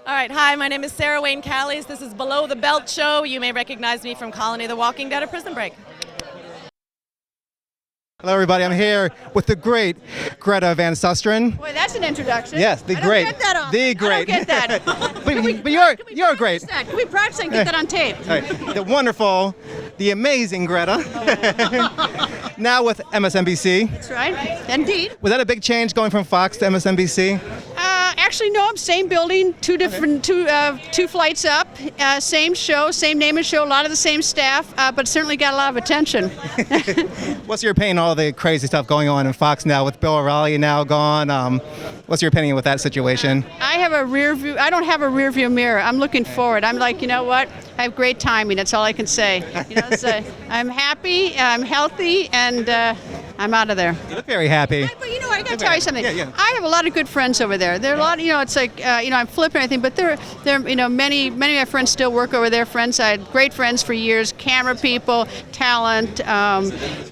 All right, hi, my name is Sarah Wayne Callies. This is Below the Belt Show. You may recognize me from Colony the Walking Dead or Prison Break. Hello, everybody. I'm here with the great Greta Van Susteren. Boy, that's an introduction. Yes, the great. I don't get that on. The great. I don't get that. but you're great. That? Can we practice and get that on tape? All right. The wonderful, the amazing Greta. Now with MSNBC. That's right. Indeed. Was that a big change going from Fox to MSNBC? Actually, no. Same building, two flights up. Same show, same name of show. A lot of the same staff, but certainly got a lot of attention. What's your opinion on all the crazy stuff going on in Fox now with Bill O'Reilly now gone? What's your opinion with that situation? I have a rear view. I don't have a rear view mirror. I'm looking forward. I'm like, you know what? I have great timing. That's all I can say. You know, I'm happy. I'm healthy, and I'm out of there. You look very happy. But you know, I got to tell you something. Yeah. I have a lot of good friends over there. There are a lot. You know, it's like I'm flipping everything, but there, you know, many of my friends still work over there. Friends, I had great friends for years. Camera people, talent,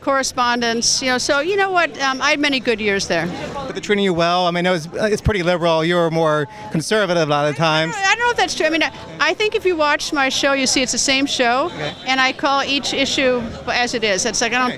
correspondents. You know, so you know what? I had many good years there. But they're treating you well. I mean, it's pretty liberal. You're more conservative a lot of times. I don't know if that's true. I mean, I think if you watch my show, you see it's the same show, okay. And I call each issue as it is. It's like I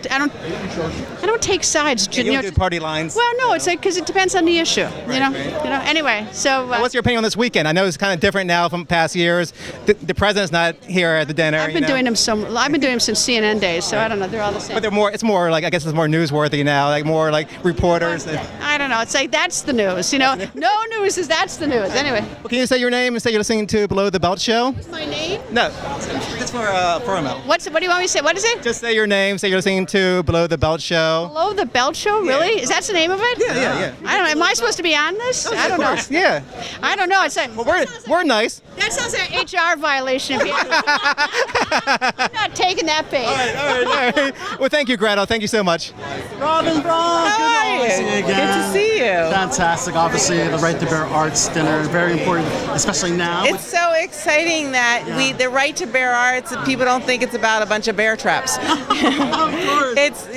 don't take sides. You don't do party lines. Well, no, it's like because it depends on the issue. Right, you know. right. You know. Anyway, so. What's your opinion on this weekend? I know it's kind of different now from past years. The president's not here at the dinner. I've been doing them since CNN days, so I don't know. They're all the same. But it's more like, I guess it's more newsworthy now, like more like reporters. I don't know. It's like that's the news. You know, no news is that's the news. Anyway. Well, can you say your name and say you're listening to Below the Belt Show? What's my name? No, it's for promo. What do you want me to say? What is it? Just say your name. Say you're listening to Below the Belt Show. Below the Belt Show? Really? Yeah. Is that the name of it? Yeah. I don't know. Am I supposed to be on this? I don't know. Yeah. I don't know. It's like, Well, we're nice. that sounds like an HR violation. I'm not taking that bait. All right. Well, thank you, Greta. Thank you so much. Robin, Bronk, good to see you again. Good to see you. Fantastic. Obviously, the Right to Bear Arts dinner, very important, especially now. It's so exciting that the Right to Bear Arts, people don't think it's about a bunch of bear traps. Of course.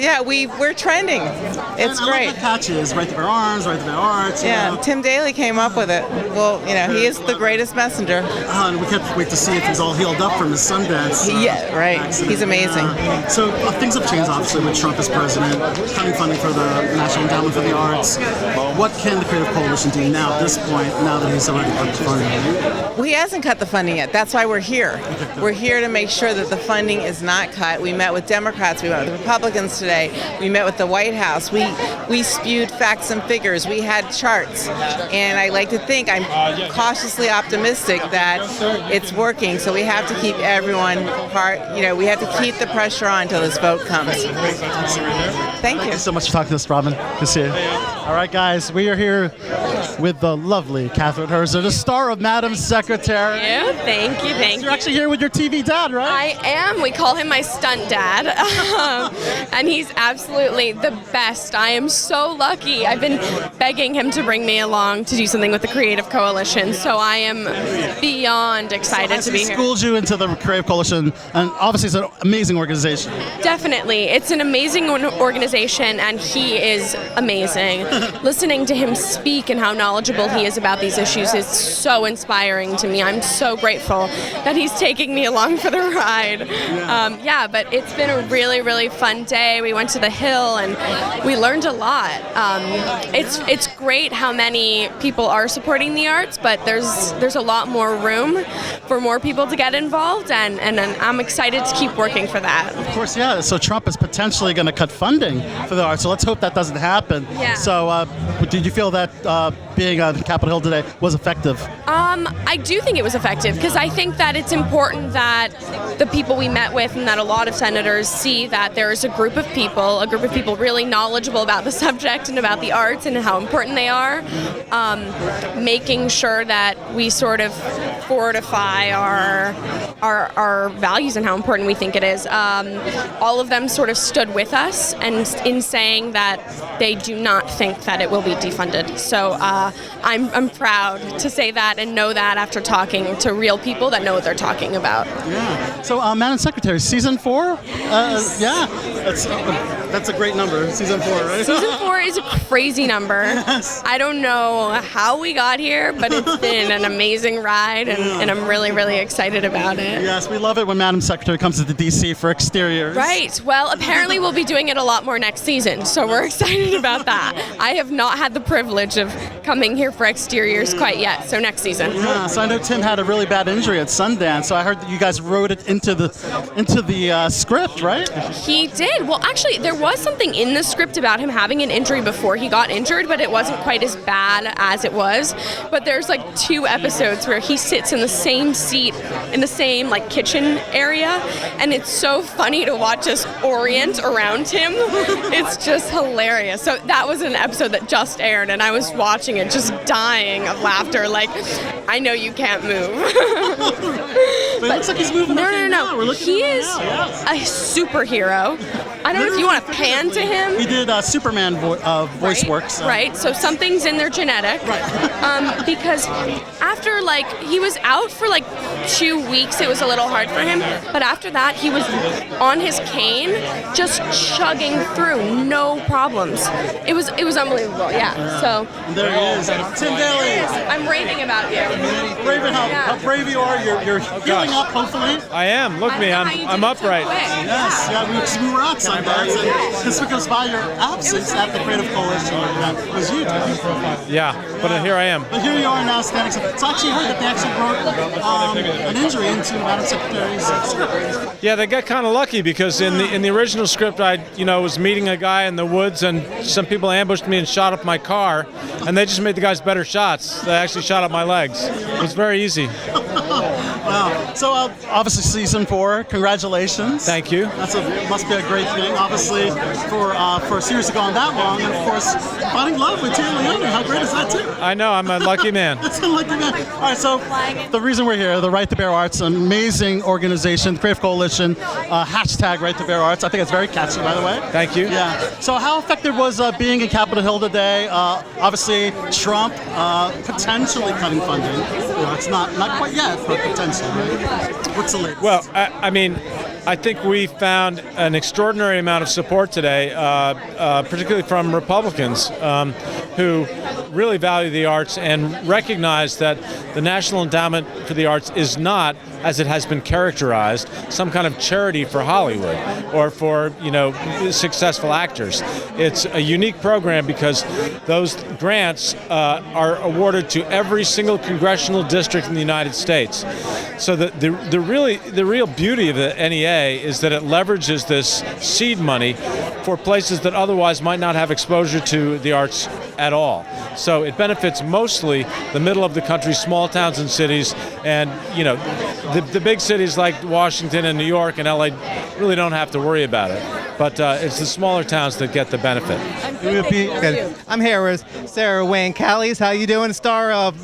We're trending. It's and great. I love the catches, Right to Bear Arms, Right to Bear Arts. you Yeah, know. Tim Daly came up with it. Well, he is the greatest messenger. And we can't wait to see if he's all healed up from his Sundance. Yeah, right. accident. He's amazing. So things have changed, obviously, with Trump as president, cutting funding for the National Endowment for the Arts. What can the Creative Coalition do now at this point, now that he's already cut the funding? Well, he hasn't cut the funding yet. That's why we're here. We're here to make sure that the funding is not cut. We met with Democrats. We met with Republicans today. We met with the White House. We spewed facts and figures. We had charts. And I like to think, I'm cautiously optimistic that it's working. So we have to keep everyone we have to keep the pressure on until this vote comes. Thank you. Thank you so much for talking to us, Robin. Good to see you. All right, guys, we are here with the lovely Kathrine Herzer, the star of Madam Secretary. Thank you. You're actually here with your TV dad, right? I am. We call him my stunt dad. And he's absolutely the best. I am so lucky. I've been begging him to bring me along to do something with the Creative Coalition, so I am beyond excited to be He here. schooled you into the Creative Coalition, and obviously it's an amazing organization. Definitely. It's an amazing organization, and he is amazing. Listening to him speak and how knowledgeable he is about these issues is so inspiring to me. I'm so grateful that he's taking me along for the ride. But it's been a really, really fun day. We went to the Hill, and we learned a lot. It's great how many people are supporting the arts, but there's a lot more room for more people to get involved, and I'm excited to keep working for that. Of course, yeah. So Trump is potentially going to cut funding for the arts, so let's hope that doesn't happen. Yeah. So did you feel that being on Capitol Hill today was effective? I do think it was effective because I think that it's important that the people we met with and that a lot of senators see that there is a group of people really knowledgeable about the subject and about the arts and how important they are, making sure that we sort of fortify our values and how important we think it is. All of them sort of stood with us and in saying that they do not think that it will be defunded. So I'm proud to say that and know that after talking to real people that know what they're talking about. Yeah. So Madam Secretary, season 4? Yeah. It's That's a great number, season 4, right? Season 4 is a crazy number. Yes. I don't know how we got here, but it's been an amazing ride, and I'm really, really excited about it. Yes, we love it when Madam Secretary comes to DC for exteriors. Right. Well, apparently we'll be doing it a lot more next season, so we're excited about that. I have not had the privilege of coming here for exteriors quite yet, so next season. Yeah, so I know Tim had a really bad injury at Sundance, so I heard that you guys wrote it into the script, right? He did. Well, actually, there was something in the script about him having an injury before he got injured, but it wasn't quite as bad as it was. But there's like 2 episodes where he sits in the same seat in the same like kitchen area, and it's so funny to watch us orient around him. It's just hilarious. So that was an episode that just aired, and I was watching it just dying of laughter, like, I know you can't move. But it looks like he's moving. No. We're looking He at him is now, yes. a superhero. I don't know if you want to pan to him. He did Superman voice work. So. Right, so something's in their genetic. Right. Because after, like, he was out for like 2 weeks, it was a little hard for him. But after that, he was on his cane, just chugging through, no problems. It was unbelievable, yeah. So There he is. Tim Daly. I'm raving about you. Raven, how brave you are. You're healing up, hopefully. I am. Look at me. I'm upright. Yes, yeah, we were at Sundance, and this goes by your absence at the Creative Coalition event was you, Tim. Yeah, but here I am. But here you are now standing. So I actually heard that they actually wrote an injury into Madam Secretary's script. Yeah, they got kind of lucky because in the original script, I was meeting a guy in the woods, and some people ambushed me and shot up my car, and they just made the guys better shots. They actually shot up my legs. It was very easy. Wow. So obviously season 4, congratulations. Thank you. Must be a great thing, obviously, for a series to go on that long, and of course, finding love with Tia Leone. How great is that too? I know. I'm a lucky man. It's a lucky man. All right. So the reason we're here, the Right to Bear Arts, an amazing organization, Creative Coalition, hashtag Right to Bear Arts. I think it's very catchy, by the way. Thank you. Yeah. So how effective was being in Capitol Hill today? Obviously, Trump potentially cutting funding. It's not quite yet, but potentially. Right? What's the latest? Well, I think we found an extraordinary amount of support today, particularly from Republicans who really value the arts and recognize that the National Endowment for the Arts is not, as it has been characterized, some kind of charity for Hollywood or for successful actors. It's a unique program because those grants are awarded to every single congressional district in the United States. So the real beauty of the NEA is that it leverages this seed money for places that otherwise might not have exposure to the arts at all. So it benefits mostly the middle of the country, small towns and cities, and the big cities like Washington and New York and LA really don't have to worry about it. But it's the smaller towns that get the benefit. Good. I'm here with Sarah Wayne Callies. How you doing? Star of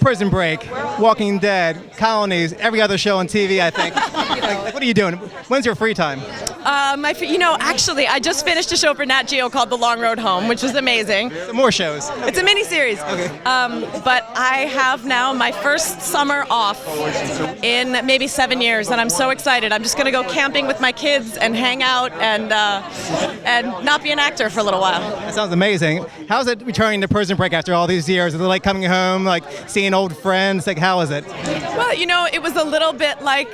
Prison Break, Walking Dead, Colonies, every other show on TV, I think. What are you doing? When's your free time? Actually, I just finished a show for Nat Geo called The Long Road Home, which was amazing. Some more shows. It's a miniseries. Okay. But I have now my first summer off in maybe 7 years, and I'm so excited. I'm just going to go camping with my kids and hang out and not be an actor for a little while. That sounds amazing. How's it returning to Prison Break after all these years? Is it like coming home, like seeing old friends? Like, how is it? Well, it was a little bit like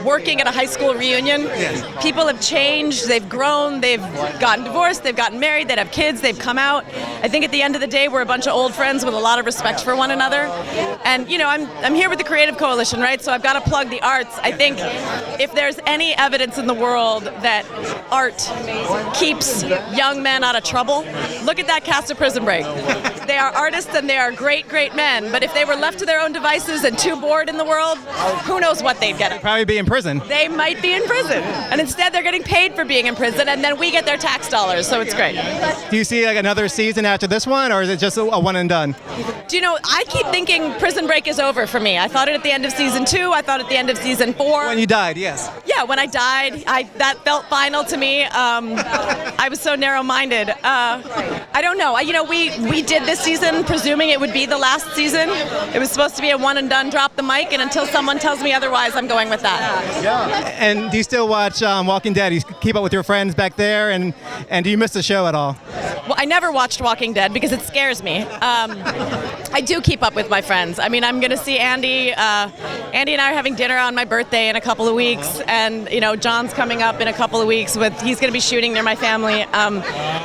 working at a high school reunion. Yes. People have changed, they've grown, they've gotten divorced, they've gotten married, they have kids, they've come out. I think at the end of the day, we're a bunch of old friends with a lot of respect for one another. And, I'm here with the Creative Coalition, right? So I've got to plug the arts. I think if there's any evidence in the world that art keeps young men out of trouble, look at that cast of Prison Break. They are artists and they are great, great men. But if they were left to their own devices and too bored in the world, who knows what they'd get. Probably be in prison. They might be in prison. And instead they're getting paid for being in prison, and then we get their tax dollars, so it's great. Do you see like another season after this one, or is it just a one and done? I keep thinking Prison Break is over for me. I thought it at the end of season 2. I thought at the end of season 4. When you died, yes. Yeah, Yeah, when I died, that felt final to me. I was so narrow-minded. I don't know. We did this season presuming it would be the last season. It was supposed to be a one-and-done, drop the mic, and until someone tells me otherwise, I'm going with that. Yeah. And do you still watch Walking Dead? Do you keep up with your friends back there? And do you miss the show at all? Well, I never watched Walking Dead because it scares me. I do keep up with my friends. I mean, I'm going to see Andy. Andy and I are having dinner on my birthday in a couple of weeks, and John's coming up in a couple of weeks. He's going to be shooting near my family.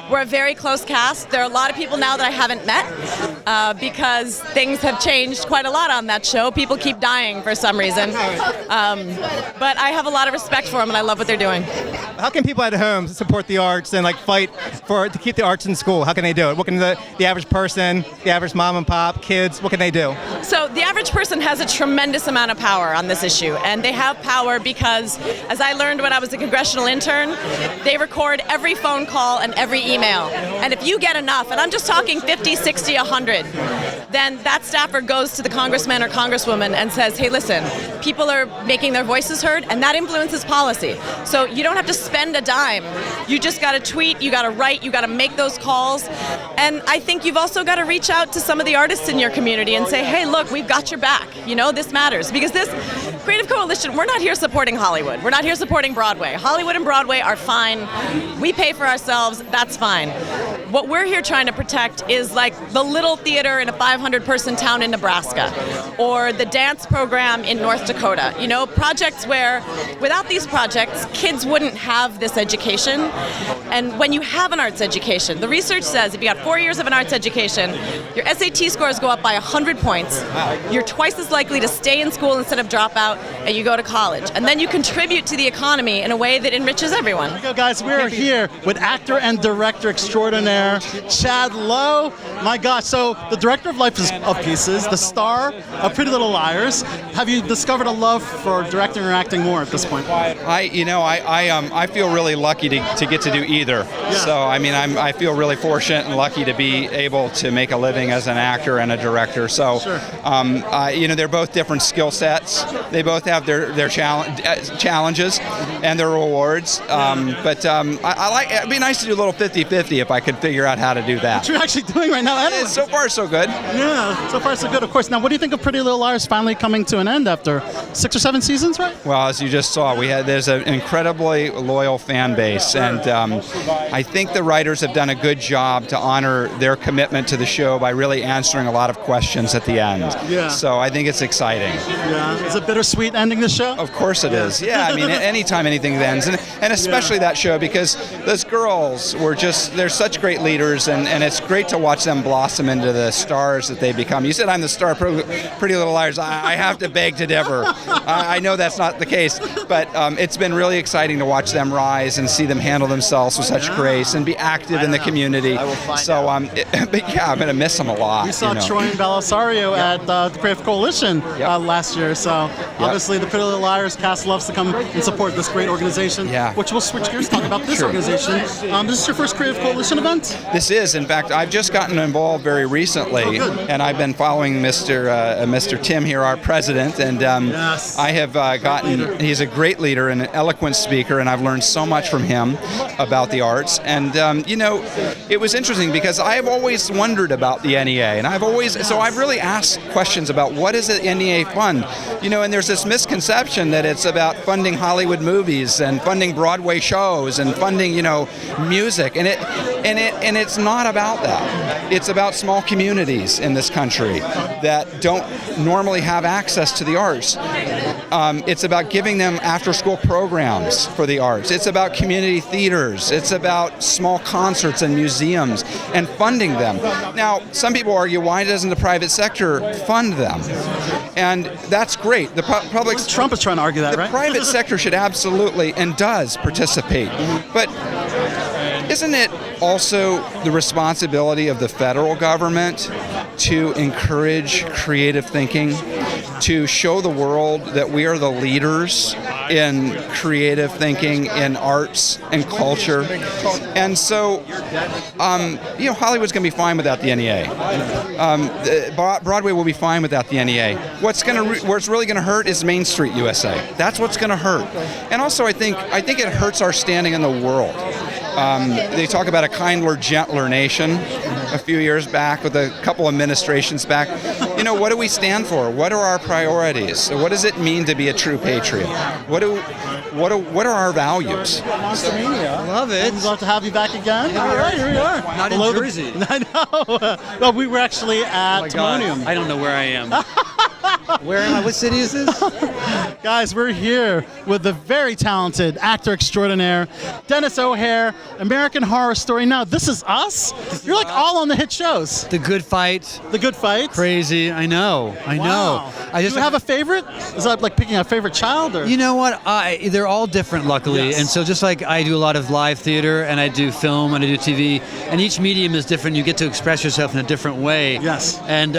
We're a very close cast. There are a lot of people now that I haven't met because things have changed quite a lot on that show. People keep dying for some reason, but I have a lot of respect for them, and I love what they're doing. How can people at home support the arts and fight to keep the arts in school? How can they do it? What can the average person, the average mom and pop, kids, what can they do? So the average person has a tremendous amount of power on this issue, and they have power because, as I learned when I was a congressional intern, they record every phone call and every email. And if you get enough, and I'm just talking 50, 60, 100, then that staffer goes to the congressman or congresswoman and says, hey, listen, people are making their voices heard, and that influences policy. So you don't have to spend a dime. You just got to tweet, you got to write, you got to make those calls. And I think you've also got to reach out to some of the artists in your community and say, hey, look, we've got your back. This matters. Because this Creative Coalition, we're not here supporting Hollywood. We're not here supporting Broadway. Hollywood and Broadway are fine. We pay for ourselves. That's fine. What we're here trying to protect is the little theater in a 500-person town in Nebraska, or the dance program in North Dakota. Projects where, without these projects, kids wouldn't have this education. And when you have an arts education, the research says if you got 4 years of an arts education, your SAT scores go up by 100 points. You're twice as likely to stay in school instead of drop out, and you go to college. And then you contribute to the economy in a way that enriches everyone. Here we go, guys. We're here with actor and director extraordinaire Chad Lowe. My gosh, so the director of Life of Pieces, the star of Pretty Little Liars. Have you discovered a love for directing or acting more at this point? I feel really lucky to get to do either. Yeah. So I feel really fortunate and lucky to be able to make a living as an actor and a director. So sure. They're both different skill sets. They both have their challenges and their rewards. But it'd be nice to do a little 50-50 if I could figure out how to do that. What you're actually doing right now, Ed? So far, so good. Yeah, so far, so good, of course. Now, what do you think of Pretty Little Liars finally coming to an end after 6 or 7 seasons, right? Well, as you just saw, there's an incredibly loyal fan base, and I think the writers have done a good job to honor their commitment to the show by really answering a lot of questions at the end. Yeah. So I think it's exciting. Yeah. Is it bittersweet ending the show? Of course it is. Yeah, anytime anything ends, and especially that show, because those girls they're such great leaders, and it's great to watch them blossom into the stars that they become. You said I'm the star of Pretty Little Liars. I have to beg to differ. I know that's not the case, but it's been really exciting to watch them rise and see them handle themselves with such grace and be active in the community. So, but yeah, I'm going to miss them a lot. We saw Troy and Belisario at the Creative Coalition last year, so obviously the Pretty Little Liars cast loves to come and support this great organization, which we'll switch gears to talk about this organization. This is your first Creative Coalition event? This is. In fact, I've just gotten involved very recently, and I've been following Mr. Tim here, our president, and I have he's a great leader and an eloquent speaker, and I've learned so much from him about the arts. And, it was interesting because I have always wondered about the NEA, and I've really asked questions about what is the NEA fund? And there's this misconception that it's about funding Hollywood movies and funding Broadway shows and funding, music, and it's not about that. It's about small communities in this country that don't normally have access to the arts. It's about giving them after-school programs for the arts. It's about community theaters. It's about small concerts and museums and funding them. Now, some people argue, why doesn't the private sector fund them? And that's great. The public. Trump is trying to argue that, right? The private sector should absolutely and does participate, but isn't it also the responsibility of the federal government to encourage creative thinking? to show the world that we are the leaders in creative thinking, in arts and culture. And so, Hollywood's going to be fine without the NEA. Broadway will be fine without the NEA. Where it's really going to hurt is Main Street USA. That's what's going to hurt. And also, I think it hurts our standing in the world. They talk about a kinder, gentler nation a few years back, with a couple administrations back. What do we stand for? What are our priorities? What does it mean to be a true patriot? What are our values? Nice to meet you. Love it. We'd love to have you back again. All right, here we are. Not in Jersey. I know. Well, we were actually at Timonium. I don't know where I am. Where am I? What city is this? Guys, we're here with the very talented actor extraordinaire, Dennis O'Hare, American Horror Story. Now, This Is Us? You're like all on the hit shows. The Good Fight. The Good Fight? Crazy. I know. Wow. Do you have a favorite? Is that like picking a favorite child? Or? You know what? They're all different, luckily. Yes. And so just like I do a lot of live theater, and I do film, and I do TV, and each medium is different. You get to express yourself in a different way. Yes. And,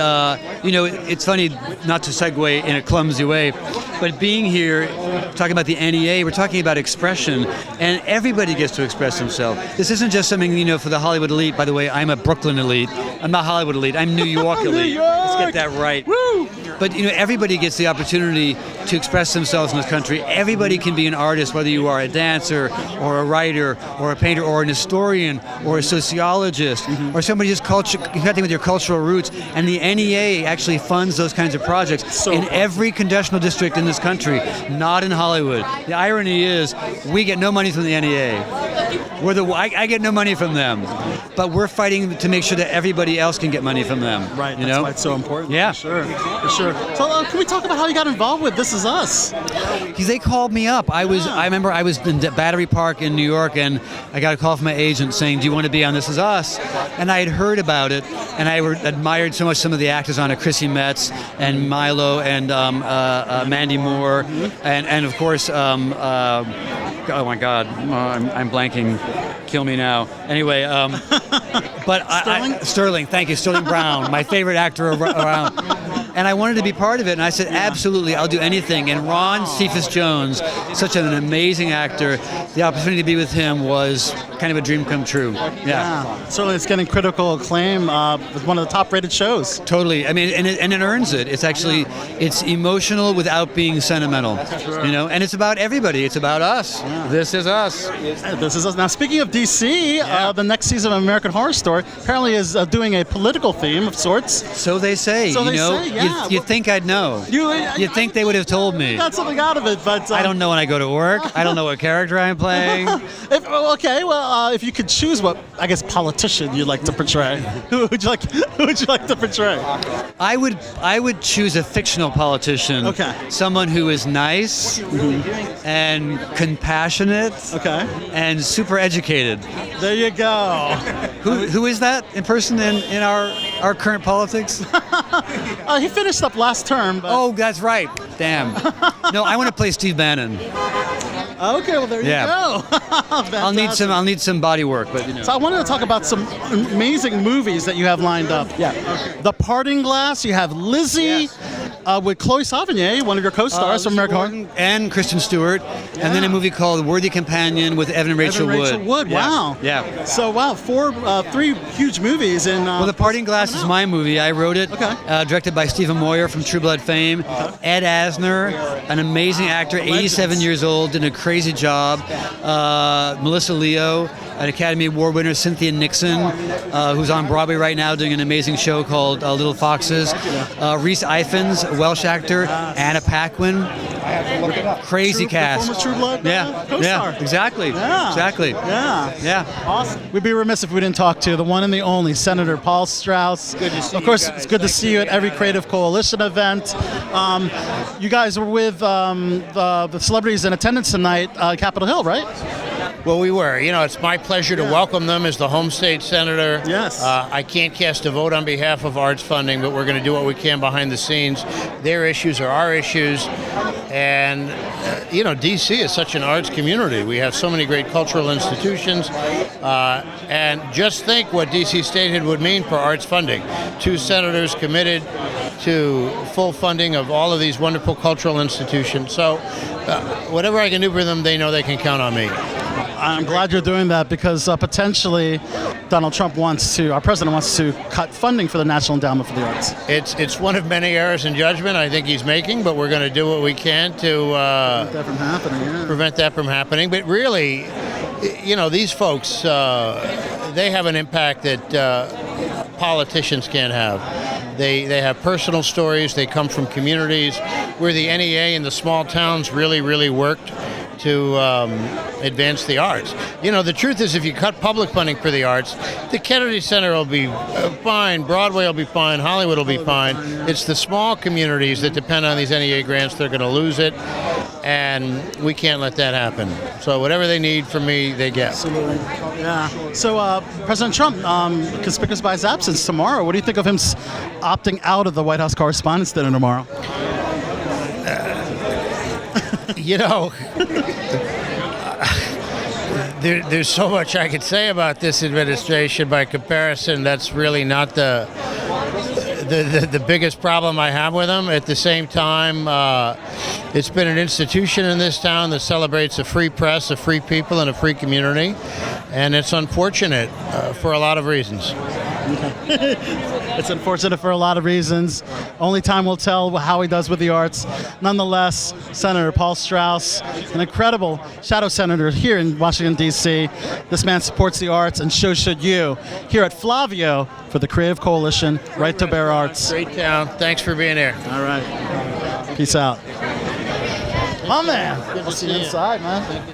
it's funny, not to segue in a clumsy way, but being here, talking about the NEA, we're talking about expression, and everybody gets to express themselves. This isn't just something, for the Hollywood elite. By the way, I'm a Brooklyn elite. I'm not Hollywood elite. I'm New York elite. New York! Let's get that right. Woo! But, everybody gets the opportunity to express themselves in this country. Everybody can be an artist, whether you are a dancer or a writer or a painter or an historian or a sociologist or somebody just connecting with your cultural roots. And the NEA actually funds those kinds of projects in every congressional district in this country, not in Hollywood. The irony is we get no money from the NEA. I get no money from them, but we're fighting to make sure that everybody else can get money from them. Right, that's why it's so important. Yeah. For sure. So can we talk about how you got involved with This Is Us? Because they called me up. I remember I was in Battery Park in New York, and I got a call from my agent saying, "Do you want to be on This Is Us?" And I had heard about it, and I admired so much some of the actors on it, Chrissy Metz and Milo and Mandy Moore, and of course, oh my God, I'm blanking. Kill me now. Anyway, but Sterling, thank you, Sterling Brown, my favorite actor around. And I wanted to be part of it, and I said, absolutely, I'll do anything. And Ron Cephas Jones, such an amazing actor, the opportunity to be with him was kind of a dream come true. Yeah. Certainly, it's getting critical acclaim with one of the top-rated shows. Totally. I mean, and it earns it. It's actually, it's emotional without being sentimental. And it's about everybody. It's about us. Yeah. This is us. This is us. Now, speaking of DC, the next season of American Horror Story apparently is doing a political theme of sorts. So they say. So they say, yeah. You'd think I'd know. You'd think they would have told me. Got something out of it, but I don't know when I go to work. I don't know what character I'm playing. If you could choose what politician you'd like to portray, who would you like to portray? I would choose a fictional politician. Okay. Someone who is nice and compassionate. Okay. And super educated. There you go. Who is that in person in our current politics? He finished up last term. But... Oh, that's right. Damn. No, I want to play Steve Bannon. Okay, well there you go. I'll need some body work, but So I wanted to talk about some amazing movies that you have lined up. Yeah. The Parting Glass. You have Lizzie. With Chloe Sevigny, one of your co-stars from American Horror. And Kristen Stewart. And then a movie called Worthy Companion with Evan Rachel Wood. Wow. Yeah. So, three huge movies. Well, The Parting Glass is my movie. I wrote it. Okay. Directed by Stephen Moyer from True Blood fame. Ed Asner, an amazing actor, 87 years old, did a crazy job. Melissa Leo, an Academy Award winner, Cynthia Nixon, who's on Broadway right now doing an amazing show called Little Foxes. Reese Ifans, Welsh actor, Anna Paquin. Crazy cast. Former True Blood co-star. Yeah, exactly. Yeah. Exactly. Yeah. Awesome. We'd be remiss if we didn't talk to the one and the only Senator Paul Strauss. Good to see Of course, you guys. it's good to see you at every Creative Coalition event. You guys were with the celebrities in attendance tonight, Capitol Hill, right? Well, we were. It's my pleasure to welcome them as the home state senator. Yes. I can't cast a vote on behalf of arts funding, but we're going to do what we can behind the scenes. Their issues are our issues. And, D.C. is such an arts community. We have so many great cultural institutions. And just think what D.C. statehood would mean for arts funding. 2 senators committed to full funding of all of these wonderful cultural institutions. So whatever I can do for them, they know they can count on me. I'm glad you're doing that because potentially Donald Trump our president wants to cut funding for the National Endowment for the Arts. It's one of many errors in judgment I think he's making, but we're going to do what we can to prevent that from happening. But really, these folks, they have an impact that politicians can't have. They have personal stories. They come from communities where the NEA in the small towns really, really worked to advance the arts. The truth is if you cut public funding for the arts, the Kennedy Center will be fine, Broadway will be fine, Hollywood will be fine. It's the small communities that depend on these NEA grants, they're going to lose it, and we can't let that happen. So whatever they need from me, they get. Absolutely. Yeah. So President Trump, conspicuous by his absence tomorrow, what do you think of him opting out of the White House Correspondents' Dinner tomorrow? There's so much I could say about this administration. By comparison, that's really not the biggest problem I have with them. At the same time, it's been an institution in this town that celebrates a free press, a free people, and a free community, and it's unfortunate for a lot of reasons. It's unfortunate for a lot of reasons. Only time will tell how he does with the arts. Nonetheless, Senator Paul Strauss, an incredible shadow senator here in Washington, D.C. This man supports the arts, and so should you. Here at Flavio for the Creative Coalition, Right to Bear Arts. Great town. Thanks for being here. All right. Peace out. My man. Good to see you inside, man.